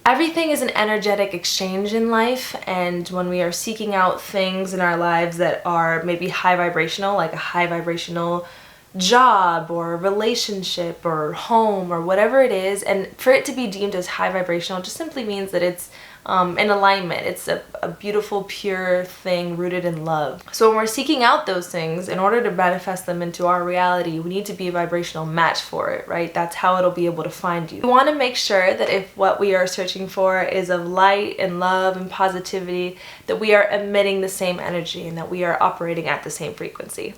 Everything is an energetic exchange in life, and when we are seeking out things in our lives that are maybe high vibrational, like a high vibrational job or relationship or home or whatever it is, and for it to be deemed as high vibrational just simply means that it's in alignment. It's a beautiful, pure thing rooted in love. So when we're seeking out those things, in order to manifest them into our reality, we need to be a vibrational match for it, right? That's how it'll be able to find you. We want to make sure that if what we are searching for is of light and love and positivity, that we are emitting the same energy and that we are operating at the same frequency.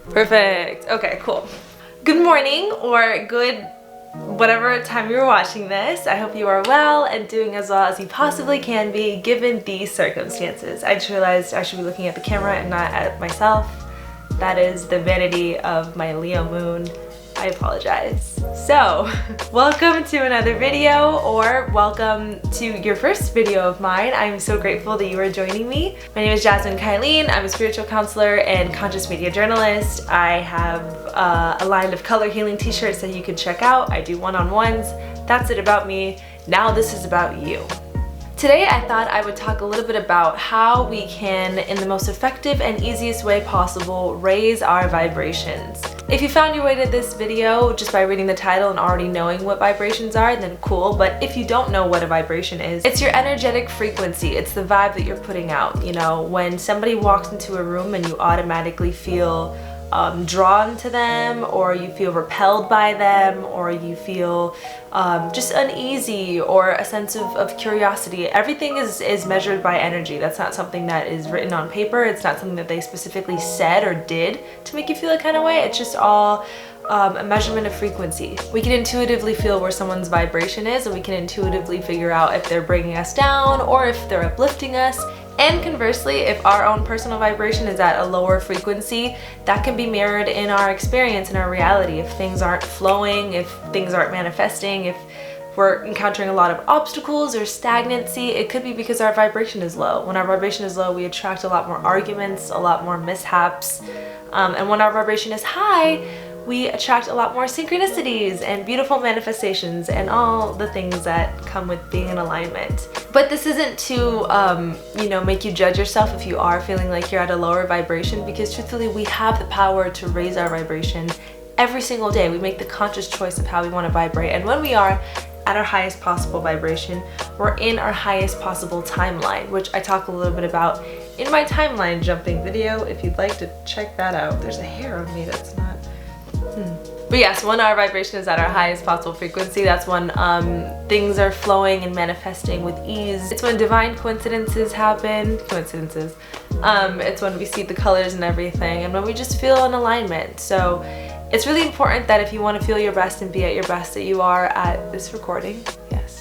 Perfect. Okay, cool. Good morning or good whatever time you're watching this. I hope you are well and doing as well as you possibly can be given these circumstances. I just realized I should be looking at the camera and not at myself. That is the vanity of my Leo moon. I apologize. So, welcome to another video, or welcome to your first video of mine. I'm so grateful that you are joining me. My name is Jazmin Kylene. I'm a spiritual counselor and conscious media journalist. I have a line of color healing t-shirts that you can check out. I do one-on-ones. That's it about me. Now this is about you. Today I thought I would talk a little bit about how we can, in the most effective and easiest way possible, raise our vibrations. If you found your way to this video just by reading the title and already knowing what vibrations are, then cool. But if you don't know what a vibration is, it's your energetic frequency. It's the vibe that you're putting out. You know, when somebody walks into a room and you automatically feel drawn to them, or you feel repelled by them, or you feel just uneasy, or a sense of curiosity. Everything is measured by energy. That's not something that is written on paper. It's not something that they specifically said or did to make you feel a kind of way. It's just all a measurement of frequency. We can intuitively feel where someone's vibration is, and we can intuitively figure out if they're bringing us down or if they're uplifting us. And conversely, if our own personal vibration is at a lower frequency, that can be mirrored in our experience, in our reality. If things aren't flowing, if things aren't manifesting, if we're encountering a lot of obstacles or stagnancy, it could be because our vibration is low. When our vibration is low, we attract a lot more arguments, a lot more mishaps. And when our vibration is high, we attract a lot more synchronicities and beautiful manifestations and all the things that come with being in alignment. But this isn't to, make you judge yourself if you are feeling like you're at a lower vibration, because truthfully, we have the power to raise our vibration every single day. We make the conscious choice of how we want to vibrate. And when we are at our highest possible vibration, we're in our highest possible timeline, which I talk a little bit about in my timeline jumping video. If you'd like to check that out, there's a hair on me that's not. But yes, when our vibration is at our highest possible frequency, that's when things are flowing and manifesting with ease. It's when divine coincidences happen. It's when we see the colors and everything, and when we just feel in alignment. So it's really important that if you want to feel your best and be at your best, that you are at this recording. Yes.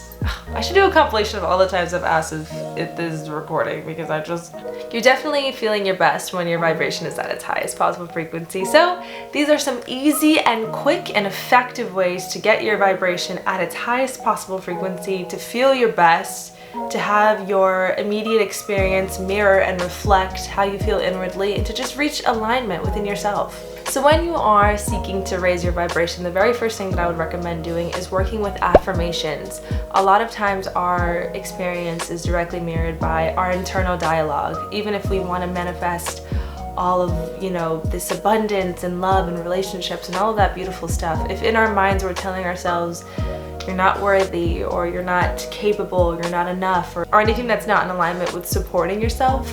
I should do a compilation of all the times I've asked if this is recording, because you're definitely feeling your best when your vibration is at its highest possible frequency. So these are some easy and quick and effective ways to get your vibration at its highest possible frequency, to feel your best, to have your immediate experience mirror and reflect how you feel inwardly, and to just reach alignment within yourself. So when you are seeking to raise your vibration, the very first thing that I would recommend doing is working with affirmations. A lot of times our experience is directly mirrored by our internal dialogue. Even if we want to manifest all of, this abundance and love and relationships and all of that beautiful stuff, if in our minds we're telling ourselves you're not worthy, or you're not capable, you're not enough, or anything that's not in alignment with supporting yourself,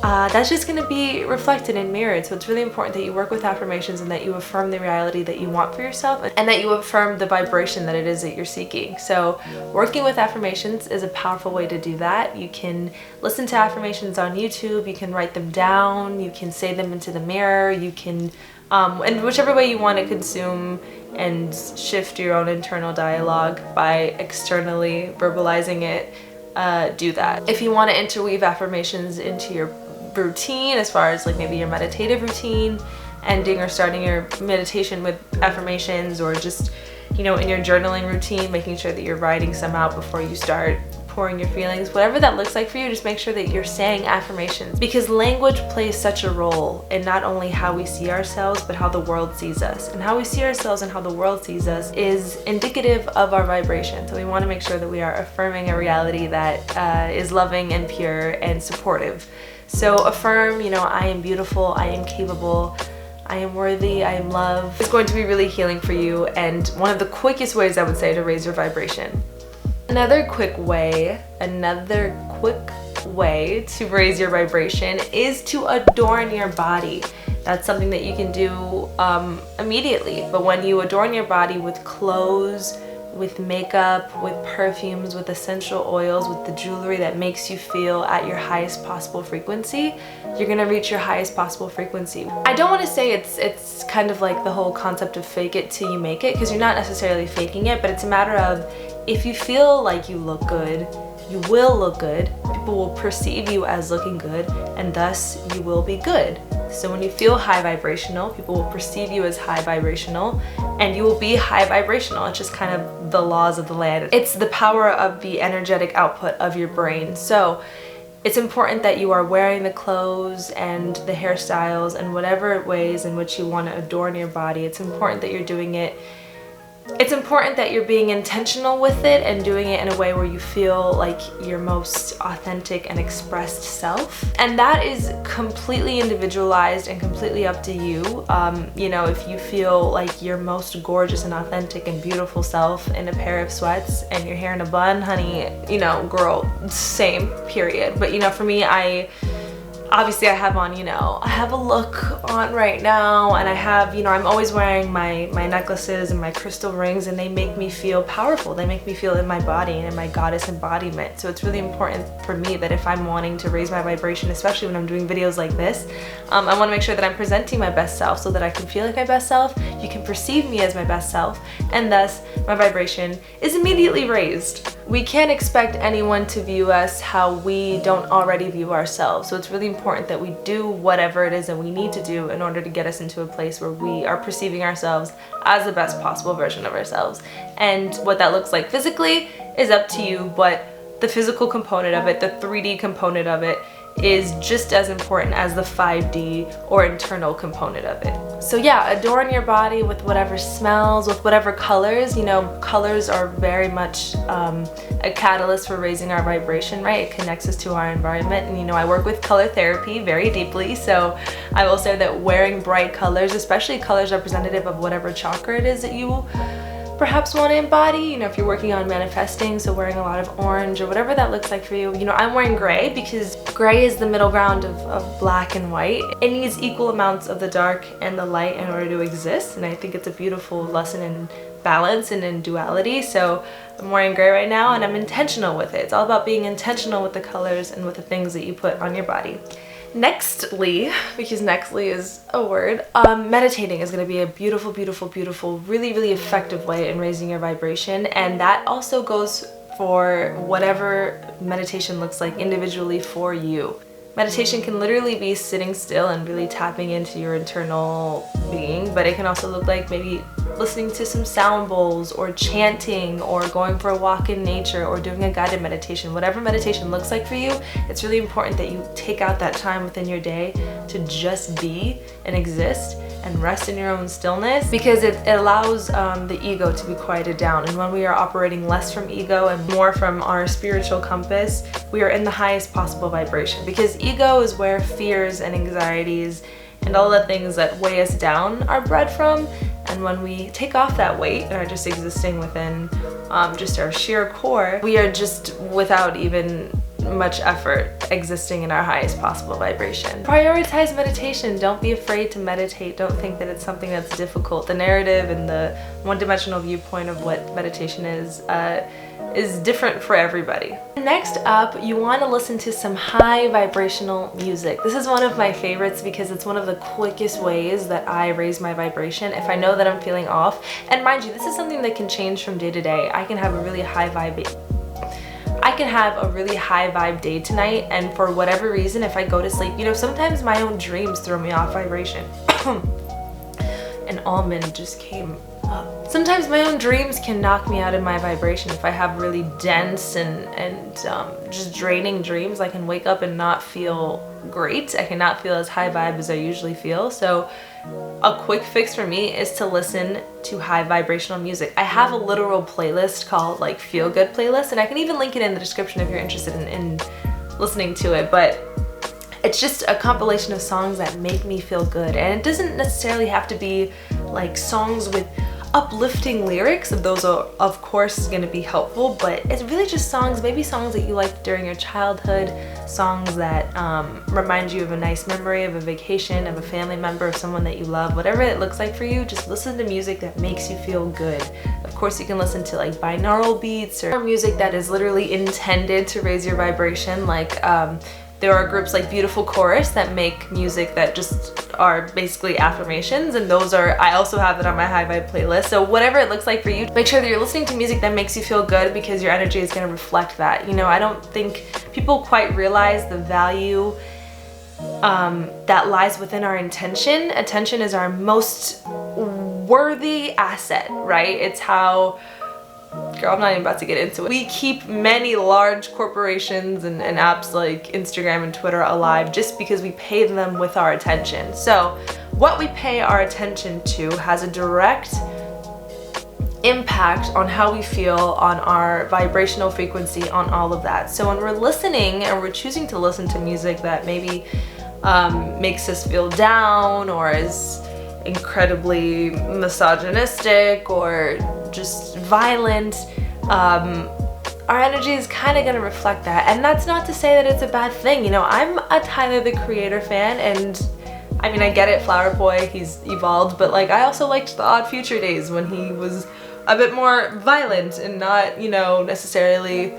that's just going to be reflected and mirrored. So it's really important that you work with affirmations and that you affirm the reality that you want for yourself, and that you affirm the vibration that it is that you're seeking. So working with affirmations is a powerful way to do that. You can listen to affirmations on YouTube, you can write them down, you can say them into the mirror, you can, and whichever way you want to consume and shift your own internal dialogue by externally verbalizing it, do that. If you want to interweave affirmations into your routine, as far as like maybe your meditative routine, ending or starting your meditation with affirmations, or just in your journaling routine, making sure that you're writing some out before you start pouring your feelings, whatever that looks like for you, just make sure that you're saying affirmations, because language plays such a role in not only how we see ourselves, but how the world sees us. And how we see ourselves and how the world sees us is indicative of our vibration. So we want to make sure that we are affirming a reality that is loving and pure and supportive. So affirm, I am beautiful, I am capable, I am worthy, I am loved. It's going to be really healing for you, and one of the quickest ways I would say to raise your vibration. Another quick way to raise your vibration is to adorn your body. That's something that you can do immediately. But when you adorn your body with clothes, with makeup, with perfumes, with essential oils, with the jewelry that makes you feel at your highest possible frequency, you're gonna reach your highest possible frequency. I don't want to say it's kind of like the whole concept of fake it till you make it, because you're not necessarily faking it, but it's a matter of, if you feel like you look good, you will look good. People will perceive you as looking good, and thus you will be good. So when you feel high vibrational, people will perceive you as high vibrational, and you will be high vibrational. It's just kind of the laws of the land. It's the power of the energetic output of your brain. So it's important that you are wearing the clothes and the hairstyles and whatever ways in which you want to adorn your body. It's important that you're doing it. It's important that you're being intentional with it and doing it in a way where you feel like your most authentic and expressed self. And that is completely individualized and completely up to you. If you feel like your most gorgeous and authentic and beautiful self in a pair of sweats and your hair in a bun, honey, girl, same, period. But for me, obviously I have on, I have a look on right now, and I have, I'm always wearing my necklaces and my crystal rings, and they make me feel powerful. They make me feel in my body and in my goddess embodiment. So it's really important for me that if I'm wanting to raise my vibration, especially when I'm doing videos like this, I want to make sure that I'm presenting my best self so that I can feel like my best self, you can perceive me as my best self, and thus my vibration is immediately raised. We can't expect anyone to view us how we don't already view ourselves. So it's really important that we do whatever it is that we need to do in order to get us into a place where we are perceiving ourselves as the best possible version of ourselves. And what that looks like physically is up to you, but the physical component of it, the 3D component of it, is just as important as the 5D or internal component of it. So yeah, adorn your body with whatever smells, with whatever colors. Colors are very much a catalyst for raising our vibration, right? It connects us to our environment, and I work with color therapy very deeply, so I will say that wearing bright colors, especially colors representative of whatever chakra it is that you perhaps want to embody, if you're working on manifesting, so wearing a lot of orange or whatever that looks like for you. I'm wearing gray because gray is the middle ground of black and white. It needs equal amounts of the dark and the light in order to exist, and I think it's a beautiful lesson in balance and in duality. So I'm wearing gray right now, and I'm intentional with it. It's all about being intentional with the colors and with the things that you put on your body. Nextly, because nextly is a word, meditating is going to be a beautiful, beautiful, beautiful, really, really effective way in raising your vibration. And that also goes for whatever meditation looks like individually for you. Meditation can literally be sitting still and really tapping into your internal being, but it can also look like maybe listening to some sound bowls, or chanting, or going for a walk in nature, or doing a guided meditation. Whatever meditation looks like for you, it's really important that you take out that time within your day to just be and exist and rest in your own stillness, because it allows the ego to be quieted down. And when we are operating less from ego and more from our spiritual compass, we are in the highest possible vibration, because ego is where fears and anxieties and all the things that weigh us down are bred from. And when we take off that weight and are just existing within just our sheer core, we are just, without even much effort, existing in our highest possible vibration. Prioritize meditation. Don't be afraid to meditate. Don't think that it's something that's difficult. The narrative and the one-dimensional viewpoint of what meditation is different for everybody. Next up, you want to listen to some high vibrational music. This is one of my favorites because it's one of the quickest ways that I raise my vibration if I know that I'm feeling off. And mind you, this is something that can change from day to day. I can have a really high vibe day tonight, and for whatever reason, if I go to sleep, sometimes my own dreams throw me off vibration. An almond just came up. Sometimes my own dreams can knock me out of my vibration. If I have really dense and just draining dreams, I can wake up and not feel great. I cannot feel as high vibe as I usually feel. So a quick fix for me is to listen to high vibrational music. I have a literal playlist called like Feel Good Playlist, and I can even link it in the description if you're interested in listening to it. But it's just a compilation of songs that make me feel good. And it doesn't necessarily have to be like songs with uplifting lyrics. Those are of course going to be helpful, but it's really just songs, maybe songs that you liked during your childhood, songs that remind you of a nice memory, of a vacation, of a family member, of someone that you love. Whatever it looks like for you, just listen to music that makes you feel good. Of course, you can listen to like binaural beats or music that is literally intended to raise your vibration, like there are groups like Beautiful Chorus that make music that just are basically affirmations, and those are, I also have it on my high vibe playlist. So whatever it looks like for you, make sure that you're listening to music that makes you feel good, because your energy is going to reflect that. You know, I don't think people quite realize the value that lies within our intention. Attention is our most worthy asset, right? It's how, girl, I'm not even about to get into it. We keep many large corporations and apps like Instagram and Twitter alive just because we pay them with our attention. So what we pay our attention to has a direct impact on how we feel, on our vibrational frequency, on all of that. So when we're listening and we're choosing to listen to music that maybe makes us feel down, or is incredibly misogynistic or just violent, our energy is kind of going to reflect that. And that's not to say that it's a bad thing. You know, I'm a Tyler the Creator fan, and I mean, I get it, Flower Boy, he's evolved, but like I also liked the Odd Future days when he was a bit more violent and not, you know, necessarily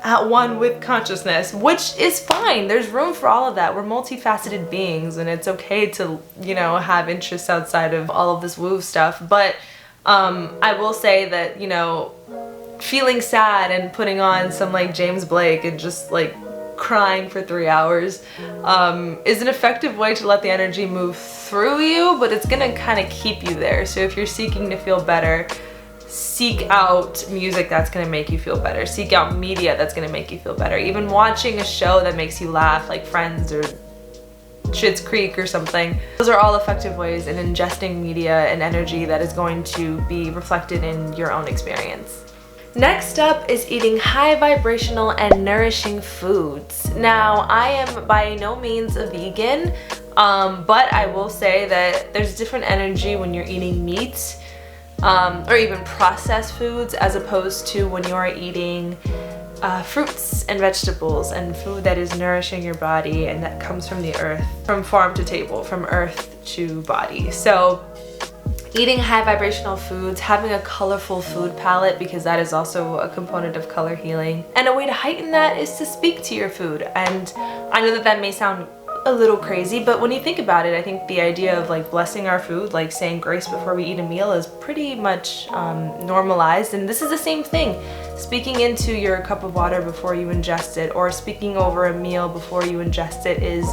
at one with consciousness, which is fine. There's room for all of that. We're multifaceted beings, and it's okay to, you know, have interests outside of all of this woo stuff. But I will say that, you know, feeling sad and putting on some like James Blake and just like crying for 3 hours is an effective way to let the energy move through you, but it's gonna kind of keep you there. So if you're seeking to feel better, seek out music that's gonna make you feel better. Seek out media that's gonna make you feel better. Even watching a show that makes you laugh, like Friends or Schitt's Creek or something. Those are all effective ways in ingesting media and energy that is going to be reflected in your own experience. Next up is eating high vibrational and nourishing foods. Now, I am by no means a vegan, but I will say that there's different energy when you're eating meat or even processed foods, as opposed to when you are eating fruits and vegetables and food that is nourishing your body and that comes from the earth, from farm to table, from earth to body. So eating high vibrational foods, having a colorful food palette, because that is also a component of color healing. And a way to heighten that is to speak to your food. And I know that may sound a little crazy, but when you think about it, I think the idea of like blessing our food, like saying grace before we eat a meal, is pretty much normalized. And this is the same thing. Speaking into your cup of water before you ingest it, or speaking over a meal before you ingest it, is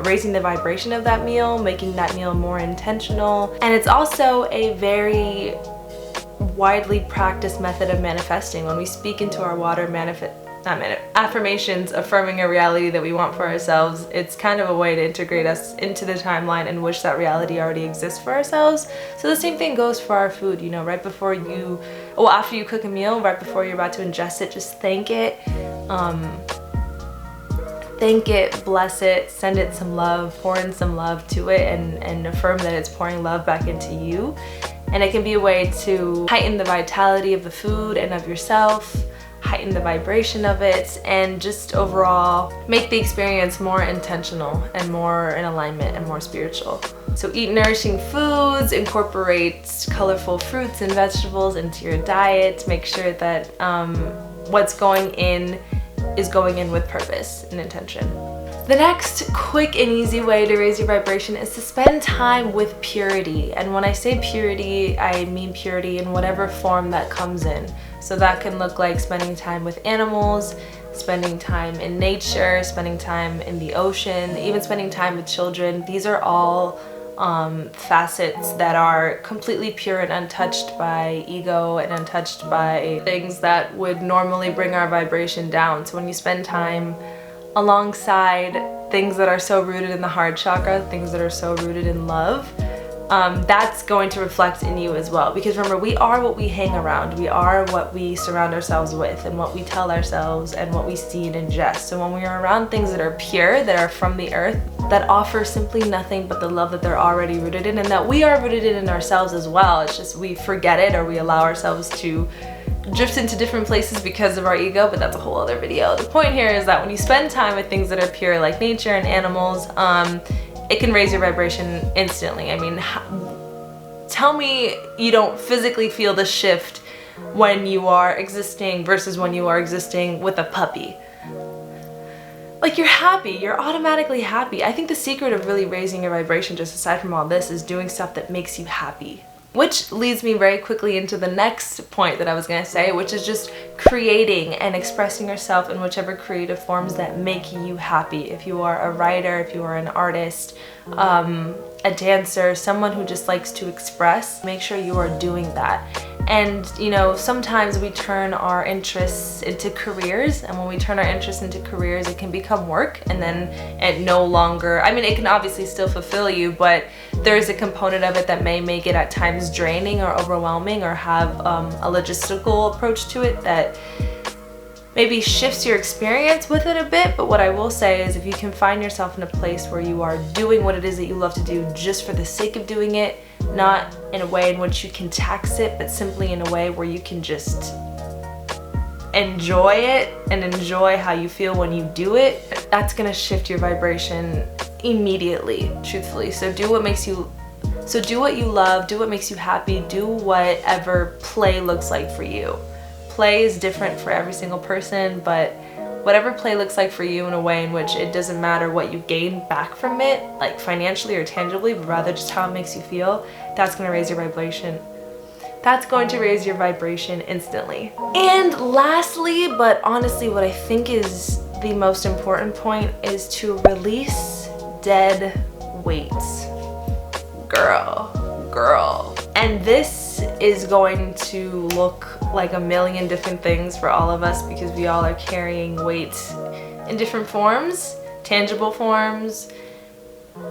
raising the vibration of that meal, making that meal more intentional. And it's also a very widely practiced method of manifesting. When we speak into our water, affirmations, affirming a reality that we want for ourselves, it's kind of a way to integrate us into the timeline in which that reality already exists for ourselves. So the same thing goes for our food. You know, right before you, well, after you cook a meal, right before you're about to ingest it, just thank it. Thank it, bless it, send it some love, pour in some love to it, and affirm that it's pouring love back into you. And it can be a way to heighten the vitality of the food and of yourself, heighten the vibration of it, and just overall make the experience more intentional and more in alignment and more spiritual. So eat nourishing foods, incorporate colorful fruits and vegetables into your diet. Make sure that what's going in is going in with purpose and intention. The next quick and easy way to raise your vibration is to spend time with purity. And when I say purity, I mean purity in whatever form that comes in. So that can look like spending time with animals, spending time in nature, spending time in the ocean, even spending time with children. These are all facets that are completely pure and untouched by ego and untouched by things that would normally bring our vibration down. So when you spend time alongside things that are so rooted in the heart chakra, things that are so rooted in love, that's going to reflect in you as well. Because remember, we are what we hang around. We are what we surround ourselves with and what we tell ourselves and what we see and ingest. So when we are around things that are pure, that are from the earth, that offer simply nothing but the love that they're already rooted in and that we are rooted in ourselves as well. It's just we forget it, or we allow ourselves to drift into different places because of our ego, but that's a whole other video. The point here is that when you spend time with things that are pure, like nature and animals, it can raise your vibration instantly. I mean, tell me you don't physically feel the shift when you are existing versus when you are existing with a puppy. Like, you're happy, you're automatically happy. I think the secret of really raising your vibration, just aside from all this, is doing stuff that makes you happy. Which leads me very quickly into the next point that I was gonna say, which is just creating and expressing yourself in whichever creative forms that make you happy. If you are a writer, if you are an artist, a dancer, someone who just likes to express, make sure you are doing that. And you know, sometimes we turn our interests into careers, and when we turn our interests into careers, it can become work, and then it no longer, I mean, it can obviously still fulfill you, but there is a component of it that may make it at times draining or overwhelming, or have a logistical approach to it that maybe shifts your experience with it a bit. But what I will say is, if you can find yourself in a place where you are doing what it is that you love to do just for the sake of doing it, not in a way in which you can tax it, but simply in a way where you can just enjoy it and enjoy how you feel when you do it, that's gonna shift your vibration immediately, truthfully. So do what you love, do what makes you happy, do whatever play looks like for you. Play is different for every single person, but whatever play looks like for you in a way in which it doesn't matter what you gain back from it, like financially or tangibly, but rather just how it makes you feel, that's going to raise your vibration. That's going to raise your vibration instantly. And lastly, but honestly what I think is the most important point, is to release dead weights. Girl. And this is going to look like a million different things for all of us, because we all are carrying weights in different forms, tangible forms,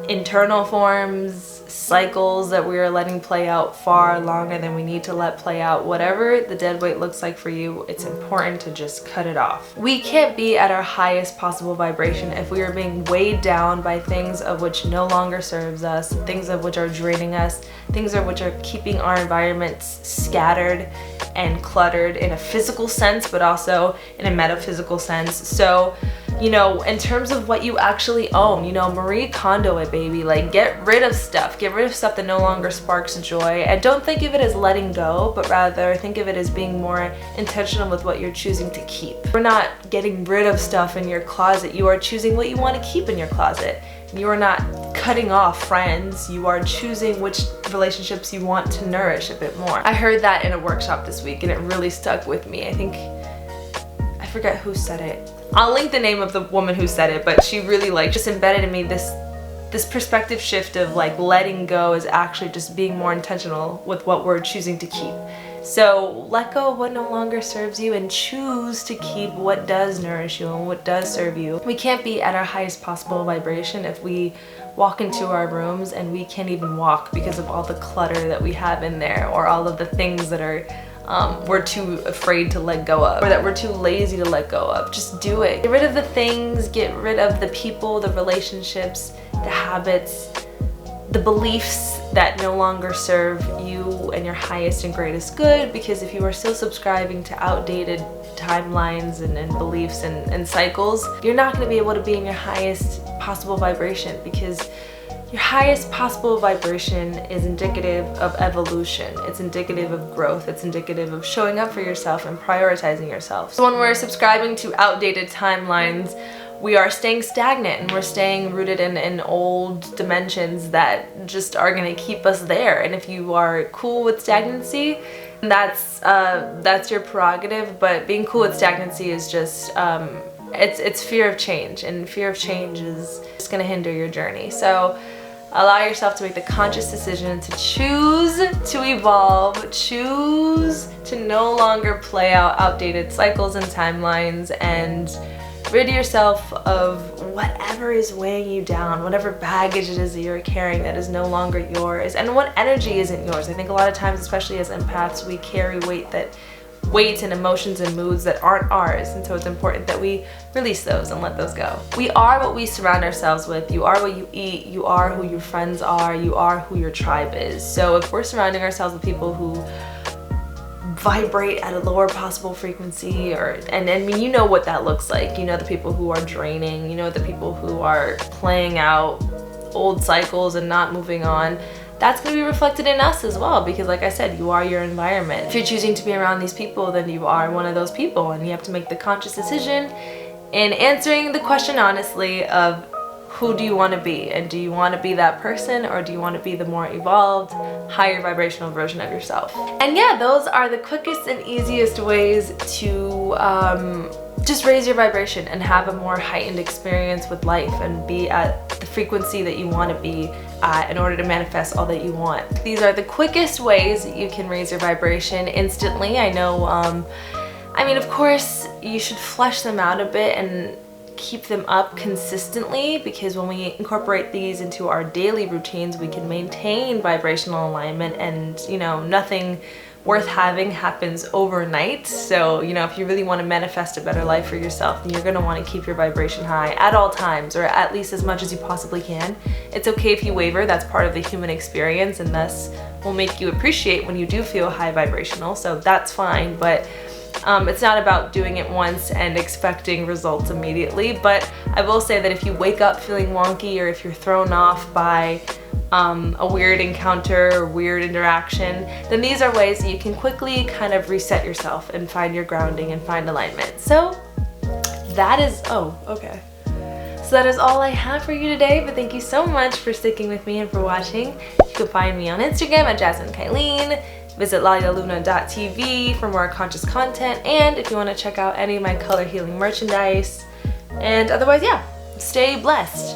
internal forms, cycles that we are letting play out far longer than we need to let play out. Whatever the dead weight looks like for you, it's important to just cut it off. We can't be at our highest possible vibration if we are being weighed down by things of which no longer serves us, things of which are draining us, things of which are keeping our environments scattered and cluttered in a physical sense, but also in a metaphysical sense. So, you know, in terms of what you actually own, you know, Marie Kondo it, baby. Like, get rid of stuff that no longer sparks joy, and don't think of it as letting go, but rather think of it as being more intentional with what you're choosing to keep. You're not getting rid of stuff in your closet, you are choosing what you want to keep in your closet. You are not cutting off friends, you are choosing which relationships you want to nourish a bit more. I heard that in a workshop this week and it really stuck with me. I forget who said it. I'll link the name of the woman who said it, but she really just embedded in me this perspective shift of like letting go is actually just being more intentional with what we're choosing to keep. So let go of what no longer serves you and choose to keep what does nourish you and what does serve you. We can't be at our highest possible vibration if we walk into our rooms and we can't even walk because of all the clutter that we have in there, or all of the things that are we're too afraid to let go of, or that we're too lazy to let go of. Just do it. Get rid of the things, get rid of the people, the relationships, the habits, the beliefs that no longer serve you and your highest and greatest good, because if you are still subscribing to outdated timelines and beliefs and cycles, you're not going to be able to be in your highest possible vibration, because your highest possible vibration is indicative of evolution. It's indicative of growth. It's indicative of showing up for yourself and prioritizing yourself. So when we're subscribing to outdated timelines, we are staying stagnant and we're staying rooted in old dimensions that just are going to keep us there. And if you are cool with stagnancy, that's your prerogative. But being cool with stagnancy is just it's fear of change, and fear of change is just going to hinder your journey. So Allow yourself to make the conscious decision to choose to evolve, choose to no longer play out outdated cycles and timelines, and rid yourself of whatever is weighing you down, whatever baggage it is that you're carrying that is no longer yours, and what energy isn't yours. I think a lot of times, especially as empaths, we carry weight and emotions and moods that aren't ours, and so it's important that we release those and let those go. We are what we surround ourselves with. You are what you eat. You are who your friends are. You are who your tribe is. So if we're surrounding ourselves with people who vibrate at a lower possible frequency, and I mean, you know what that looks like. You know the people who are draining. You know the people who are playing out old cycles and not moving on. That's going to be reflected in us as well, because like I said, you are your environment. If you're choosing to be around these people, then you are one of those people, and you have to make the conscious decision in answering the question honestly of who do you want to be, and do you want to be that person, or do you want to be the more evolved, higher vibrational version of yourself? And yeah, those are the quickest and easiest ways to just raise your vibration and have a more heightened experience with life and be at the frequency that you want to be at in order to manifest all that you want. These are the quickest ways that you can raise your vibration instantly. I know, I mean, of course, you should flesh them out a bit and keep them up consistently, because when we incorporate these into our daily routines, we can maintain vibrational alignment, and you know, nothing worth having happens overnight. So, you know, if you really want to manifest a better life for yourself, then you're going to want to keep your vibration high at all times, or at least as much as you possibly can. It's okay if you waver. That's part of the human experience, and thus will make you appreciate when you do feel high vibrational. So that's fine, but it's not about doing it once and expecting results immediately. But I will say that if you wake up feeling wonky, or if you're thrown off by a weird encounter or weird interaction, then these are ways that you can quickly kind of reset yourself and find your grounding and find alignment. So that is, So that is all I have for you today, but thank you so much for sticking with me and for watching. You can find me on Instagram at Jazmin Kylene. Visit lalyaluna.tv for more conscious content, and if you want to check out any of my color healing merchandise. And otherwise, yeah, stay blessed.